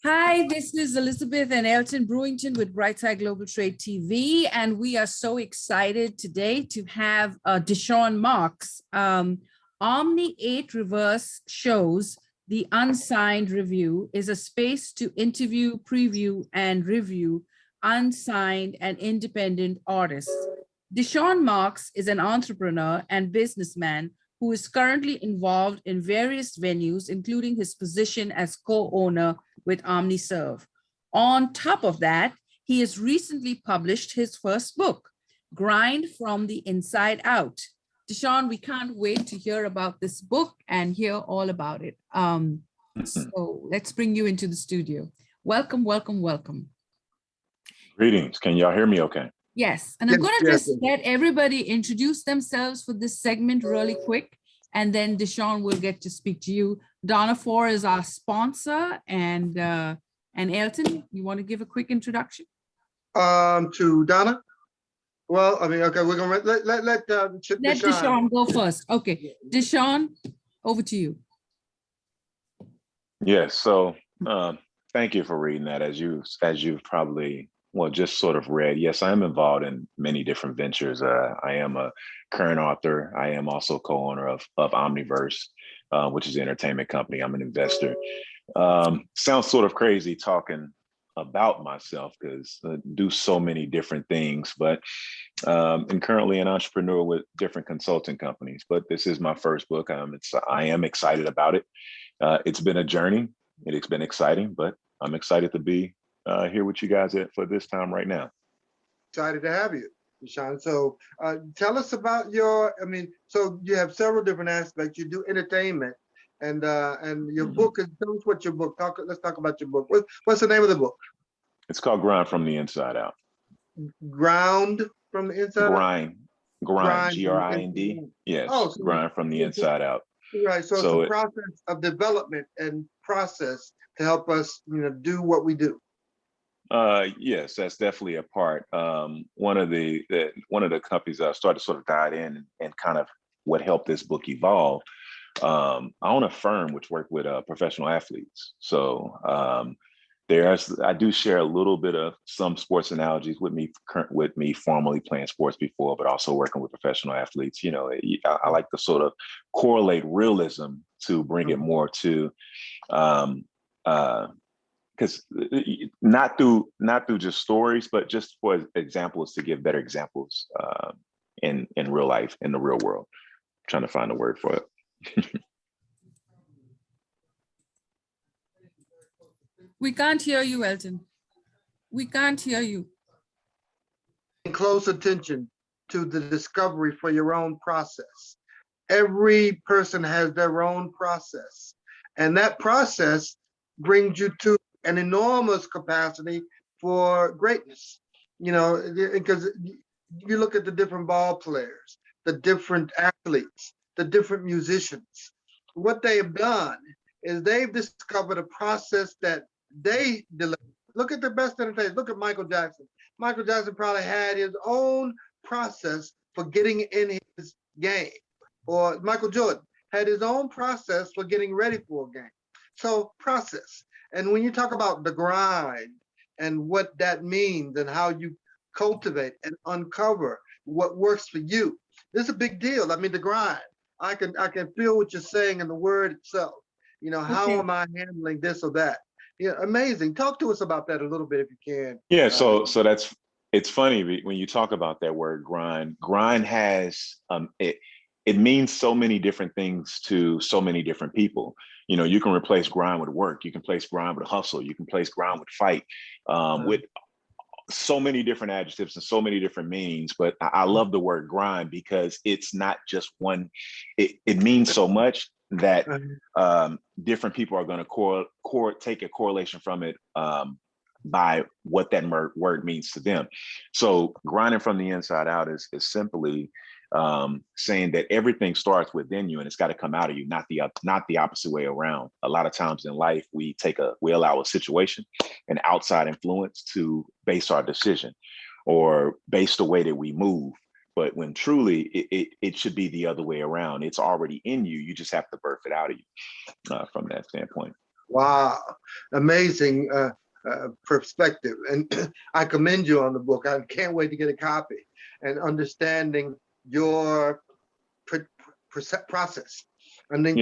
Hi, this is Elizabeth and Elton Brewington with Brightside Global Trade TV, and we are so excited today to have Deshaun Marks. Omni 8 Reverse shows the Unsigned Review is a space to interview, preview, and review unsigned and independent artists. Deshaun Marks is an entrepreneur and businessman who is currently involved in various venues, including his position as co-owner with OmniServe. On top of that, he has recently published his first book, Grind from the Inside Out. Deshaun, we can't wait to hear about this book and hear all about it. So let's bring you into the studio. Welcome, welcome, welcome. Greetings. Can y'all hear me okay? Yes, and I'm going to just let everybody introduce themselves for this segment really quick, and then Deshaun will get to speak to you. Donna Four is our sponsor, and Elton, you want to give a quick introduction? To Donna? Well, I mean, okay, we're going to let Deshaun go first. Okay, Deshaun, over to you. Yes, so thank you for reading that. As you've probably just sort of read, yes, I am involved in many different ventures. I am a current author. I am also co-owner of Omniverse, which is an entertainment company. I'm an investor. Sounds sort of crazy talking about myself because I do so many different things, but I'm currently an entrepreneur with different consulting companies. But this is my first book. I am excited about it. It's been a journey. It's been exciting, but I'm excited to be here with you guys for this time right now. Excited to have you, Deshaun. So tell us about your, so you have several different aspects. You do entertainment and your book is, tell us what your book, let's talk about your book. What's the name of the book? It's called Grind from the Inside Out. Ground from the inside Grind, G-R-I-N-D. Yes, so Grind from the Inside Out. Right, so it's a process of development and process to help us, do what we do. Yes, that's definitely a part. One of the companies I started to sort of dive in and kind of what helped this book evolve. I own a firm which work with professional athletes. So I do share a little bit of some sports analogies with me formerly playing sports before, but also working with professional athletes. I like to sort of correlate realism to bring it more to because not through just stories, but just for examples to give better examples in real life, in the real world. I'm trying to find a word for it. We can't hear you, Elton. We can't hear you. Close attention to the discovery for your own process. Every person has their own process, and that process brings you to an enormous capacity for greatness. Because you look at the different ball players, the different athletes, the different musicians. What they have done is they've discovered a process that they deliver. Look at the best entertainers. Look at Michael Jackson. Michael Jackson probably had his own process for getting in his game. Or Michael Jordan had his own process for getting ready for a game. So process. And when you talk about the grind and what that means and how you cultivate and uncover what works for you, this is a big deal. I mean, the grind. I can feel what you're saying in the word itself. How am I handling this or that? Yeah, amazing. Talk to us about that a little bit if you can. Yeah, so it's funny when you talk about that word grind. Grind has it means so many different things to so many different people. You can replace grind with work. You can place grind with hustle. You can place grind with fight, with so many different adjectives and so many different meanings. But I love the word grind because it's not just one. It means so much that different people are going to take a correlation from it by what that word means to them. So grinding from the inside out is simply saying that everything starts within you and it's got to come out of you, not the opposite way around. A lot of times in life, we allow a situation, an outside influence to base our decision or base the way that we move. But when truly it should be the other way around. It's already in you. You just have to birth it out of you from that standpoint. Wow, amazing perspective. And I commend you on the book. I can't wait to get a copy and understanding your process. I think